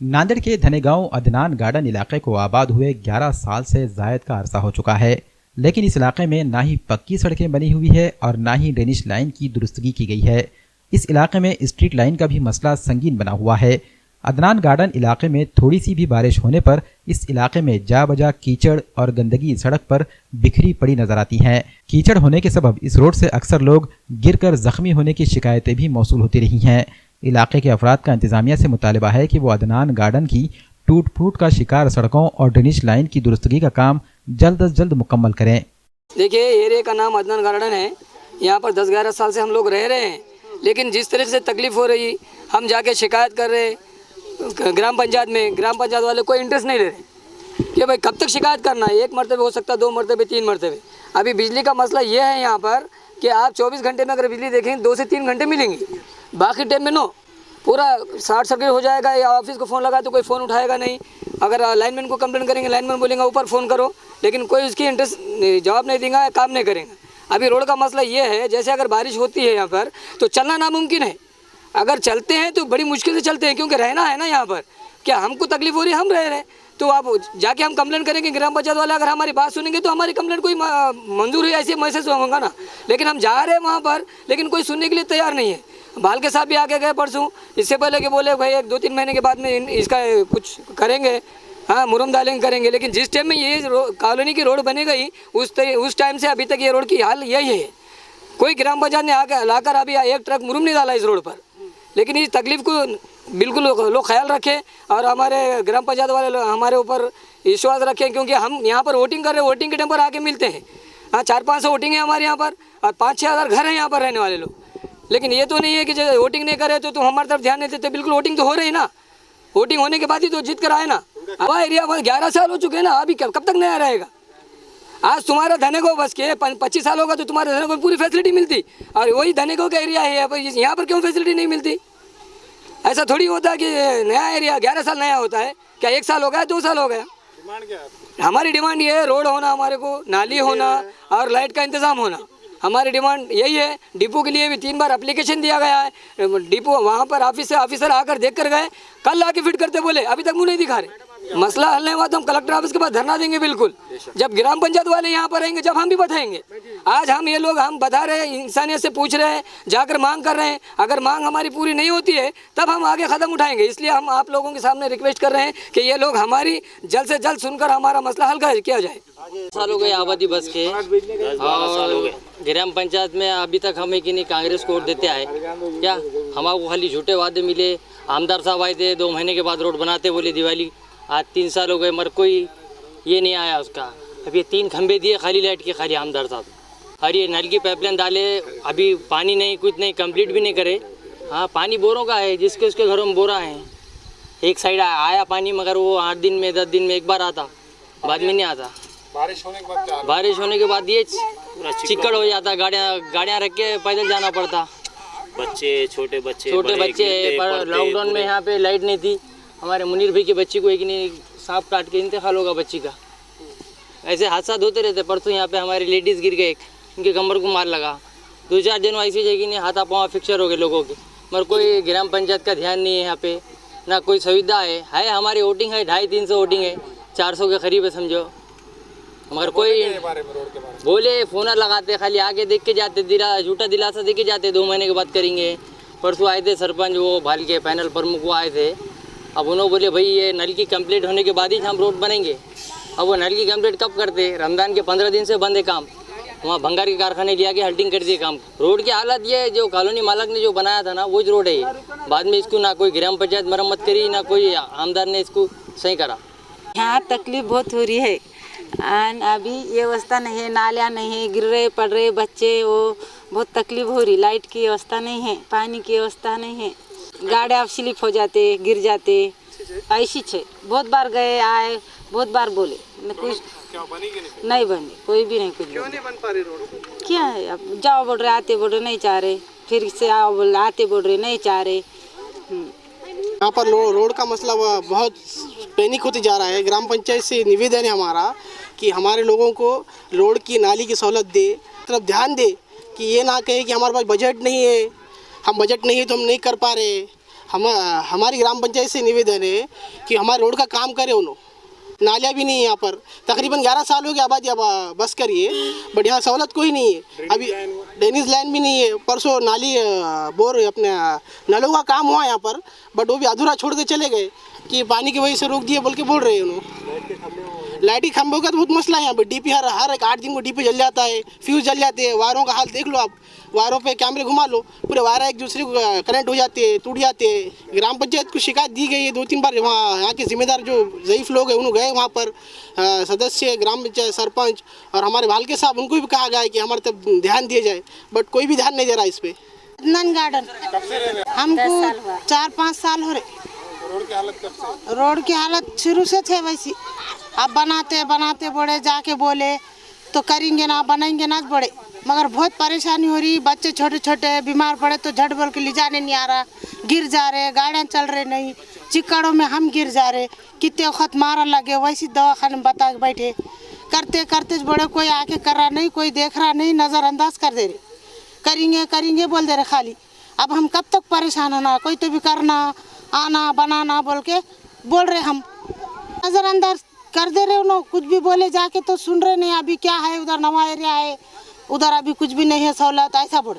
नांदेड़ के धनेगांव अदनान गार्डन इलाके को आबाद हुए 11 साल से जायद का अरसा हो चुका है, लेकिन इस इलाके में ना ही पक्की सड़कें बनी हुई है और ना ही ड्रेनेज लाइन की दुरुस्तगी की गई है। इस इलाके में स्ट्रीट लाइन का भी मसला संगीन बना हुआ है। अदनान गार्डन इलाके में थोड़ी सी भी बारिश होने पर इस इलाके में जा बजा कीचड़ और गंदगी सड़क पर बिखरी पड़ी नजर आती हैं। कीचड़ होने के सबब इस रोड से अक्सर लोग गिरकर जख्मी होने की शिकायतें भी मौसूल होती रही हैं। इलाके के अफराद का इंतजामिया से मुतालिबा है कि वो अदनान गार्डन की टूट फूट का शिकार सड़कों और ड्रेनेज लाइन की दुरुस्तगी का काम जल्द अज जल्द मुकम्मल करें। देखिए, एरिया का नाम अदनान गार्डन है। यहाँ पर 10-11 साल से हम लोग रह रहे हैं, लेकिन जिस तरह से तकलीफ हो रही, हम जाके शिकायत कर रहे ग्राम पंचायत में, ग्राम पंचायत वाले कोई इंटरेस्ट नहीं ले रहे कि भाई कब तक शिकायत करना है। 1 मरतबे हो सकता है, 2 मरतबे, 3 मरतबे। अभी बिजली का मसला ये है यहाँ पर कि आप 24 घंटे में अगर बिजली देखेंगे 2 से 3 घंटे मिलेंगी, बाकी टाइम में नो, पूरा शॉर्ट सर्किट हो जाएगा। या ऑफिस को फ़ोन लगा तो कोई फ़ोन उठाएगा नहीं। अगर लाइनमैन को कंप्लेंट करेंगे, लाइनमैन बोलेंगे ऊपर फ़ोन करो, लेकिन कोई उसकी इंटरेस्ट जवाब नहीं देगा, काम नहीं करेंगे। अभी रोड का मसला ये है, जैसे अगर बारिश होती है यहाँ पर तो चलना नामुमकिन है। अगर चलते हैं तो बड़ी मुश्किल से चलते हैं, क्योंकि रहना है ना यहाँ पर। क्या हमको तकलीफ हो रही है, हम रह रहे हैं, तो आप जाके हम कंप्लेंट करेंगे। ग्राम पंचायत वाले अगर हमारी बात सुनेंगे तो हमारी कंप्लेंट कोई मंजूर है, ऐसे मैसेज होगा ना। लेकिन हम जा रहे हैं वहाँ पर, लेकिन कोई सुनने के लिए तैयार नहीं है। बाल के साहब भी आके गए परसों, इससे पहले कि बोले भाई 1-2-3 महीने के बाद में इसका कुछ करेंगे, हाँ मुरम डालेंगे करेंगे। लेकिन जिस टाइम में ये कॉलोनी की रोड बनी गई, उस टाइम से अभी तक ये रोड की हाल यही है। कोई ग्राम पंचायत ने आकर लाकर अभी 1 ट्रक मुरम नहीं डाला इस रोड पर। लेकिन इस तकलीफ को बिल्कुल लोग ख्याल रखें और हमारे ग्राम पंचायत वाले हमारे ऊपर विश्वास रखें, क्योंकि हम यहाँ पर वोटिंग कर रहे हैं, वोटिंग के टाइम पर आके मिलते हैं। हाँ, 400-500 वोटिंग है हमारे यहाँ पर और 5-6 हज़ार घर हैं यहाँ पर रहने वाले लोग। लेकिन ये तो नहीं है कि जब वोटिंग नहीं करे तो हमारी तरफ ध्यान नहीं देते। बिल्कुल वोटिंग तो हो रही ना, वोटिंग होने के बाद ही तो जीत कर आए ना। हमारा एरिया 11 साल हो चुके हैं ना, अभी कब तक नया रहेगा। आज तुम्हारा धने को बस के 25 साल होगा तो तुम्हारे धने को पूरी फैसिलिटी मिलती, और वही धने को का एरिया है यहाँ पर क्यों फैसिलिटी नहीं मिलती। ऐसा थोड़ी होता है कि नया एरिया 11 साल नया होता है। क्या 1 साल हो गया, 2 साल हो गया। हमारी डिमांड ये है, रोड होना, हमारे को नाली होना और लाइट का इंतज़ाम होना। हमारी डिमांड यही है। डिपो के लिए भी 3 बार एप्लीकेशन दिया गया है। डिपो वहाँ पर ऑफिसर आकर देख कर गए, कल आके फिट करते बोले, अभी तक मुँह नहीं दिखा रहे। मसला हल नहीं हुआ तो हम कलेक्टर ऑफिस के पास धरना देंगे। बिल्कुल, जब ग्राम पंचायत वाले यहाँ पर रहेंगे जब हम भी बताएंगे। आज हम ये लोग हम बता रहे हैं, इंसानियत से पूछ रहे हैं, जाकर मांग कर रहे हैं। अगर मांग हमारी पूरी नहीं होती है तब हम आगे कदम उठाएंगे। इसलिए हम आप लोगों के सामने रिक्वेस्ट कर रहे हैं कि ये लोग हमारी जल्द से जल्द सुनकर हमारा मसला हल किया जाए। साल हो गए आबादी बस के, और ग्राम पंचायत में अभी तक हमें कि नहीं कांग्रेस को वोट देते आए क्या। हमारे खाली झूठे वादे मिले। आमदार साहब आए थे, 2 महीने के बाद रोड बनाते बोले दिवाली। आज 3 साल हो गए, मगर कोई ये नहीं आया उसका। अब ये 3 खंबे दिए खाली लाइट के, खाली आमदार साहब। और ये नल की पाइपलाइन डाले, अभी पानी नहीं, कुछ नहीं, कंप्लीट भी नहीं करे। हाँ, पानी बोरों का है, जिसके उसके घरों में बोरा है। एक साइड आया पानी, मगर वो 8 दिन में 10 दिन में एक बार आता, बाद में नहीं आता। बारिश होने के बाद ये चिक्कड़ हो जाता, गाड़ियाँ रख के पैदल जाना पड़ता। छोटे बच्चे पर लॉकडाउन में यहाँ पे लाइट नहीं थी। हमारे मुनीर भाई की बच्ची को एक नहीं सांप काट के इंतकाल होगा बच्ची का। ऐसे हादसा होते रहते। परसों यहाँ पे हमारे लेडीज़ गिर गए, उनके कमर को मार लगा। 2-4 दिन ऐसी जगह नहीं, हाथा पाँव फ्रैक्चर हो गए लोगों के। मगर कोई ग्राम पंचायत का ध्यान नहीं है यहाँ पे, ना कोई सुविधा है। हमारी वोटिंग है 250-300 वोटिंग है, 400 के करीब है समझो। मगर कोई बोले फ़ोन लगाते, खाली आके देख के जाते, झूठा दिलासा दे के जाते, 2 महीने के बाद करेंगे। परसों आए थे सरपंच, वो भाल के पैनल प्रमुख वो आए थे। अब उन्होंने बोले भाई ये नल की कंप्लीट होने के बाद ही हम रोड बनेंगे। अब वो नल की कंप्लीट कब करते? रमज़ान के 15 दिन से बंद है काम। वहाँ भंगार के कारखाने लिया के हल्टिंग कर दिए काम। रोड की हालत ये है, जो कॉलोनी मालक ने जो बनाया था ना वो रोड है ये। बाद में इसको ना कोई ग्राम पंचायत मरम्मत करी, ना कोई आमदार ने इसको सही करा। यहाँ तकलीफ बहुत हो रही है। अभी ये व्यवस्था नहीं है, नालियाँ नहीं है, गिर रहे पड़ रहे बच्चे, वो बहुत तकलीफ हो रही। लाइट की व्यवस्था नहीं है, पानी की व्यवस्था नहीं है, गाड़ियाँ स्लिप हो जाते, गिर जाते। ऐसी छे बहुत बार गए आए, बहुत बार बोले, कुछ नहीं बनी, कोई भी नहीं। कुछ क्यों नहीं बन पा रही रोड? क्या है, अब जाओ बोल रहे, आते बोल रहे नहीं चाह रहे, फिर से आओ बोल रहे, आते बोल रहे नहीं चाह रहे। यहाँ पर रोड का मसला बहुत पैनिक होते जा रहा है। ग्राम पंचायत से निवेदन है हमारा कि हमारे लोगों को रोड की नाली की सहूलत दे, तरफ ध्यान दे, कि ये ना कहे कि हमारे पास बजट नहीं है, हम बजट नहीं है तो हम नहीं कर पा रहे। हमारी ग्राम पंचायत से निवेदन है कि हमारे रोड का काम करे उन्होंने। नालियाँ भी नहीं है यहाँ पर, तकरीबन 11 साल हो गया आबादी अब बस करिए, बट यहाँ सहूलत कोई नहीं है। अभी ड्रेनेज लाइन भी नहीं है। परसों नाली बोर अपने नलों का काम हुआ यहाँ पर, बट वो भी अधूरा छोड़ के चले गए कि पानी की वजह से रोक दिए बोल के बोल रहे हैं उन्होंने। लाइट के खंभों का तो बहुत मसला है यहाँ पर। डीपी हर एक 8 दिन को डीपी जल जाता है, फ्यूज जल जाते हैं। वायरों का हाल देख लो आप, वायरों पे कैमरे घुमा लो, पूरे वायर एक दूसरे को करंट हो जाते हैं, टूट जाते हैं। ग्राम पंचायत को शिकायत दी गई है 2-3 बार। वहाँ यहाँ के जिम्मेदार जो ज़ईफ़ लोग हैं उन्होंने गए वहाँ पर, सदस्य ग्राम पंचायत सरपंच और हमारे भालके साहब, उनको भी कहा गया है कि हमारे तब ध्यान दिया जाए, बट कोई भी ध्यान नहीं दे रहा इस पर। अदनान गार्डन हमको 4-5 साल हो रहे। रोड की हालत शुरू से थे वैसी। अब बनाते बड़े जाके बोले तो करेंगे ना, बनाएंगे ना बड़े, मगर बहुत परेशानी हो रही। बच्चे छोटे छोटे बीमार पड़े तो झट बोल के ले जाने नहीं आ रहा, गिर जा रहे, गाड़ियाँ चल रहे नहीं, चिक्कड़ों में हम गिर जा रहे। कितने वक्त मारा लगे, वैसी दवाखाने में बता के बैठे, करते करते बड़े कोई आके कर रहा नहीं, कोई देख रहा नहीं, नज़रअंदाज कर दे रहे, करेंगे बोल दे रहे खाली। अब हम कब तक परेशान होना, कोई तो भी करना आना बनाना बोल के बोल रहे, हम नज़रअंदाज कर दे रहे। उन्होंने कुछ भी बोले जाके तो सुन रहे नहीं। अभी क्या है, उधर नवा एरिया है, उधर अभी कुछ भी नहीं है सहूलत, ऐसा बोल रहे।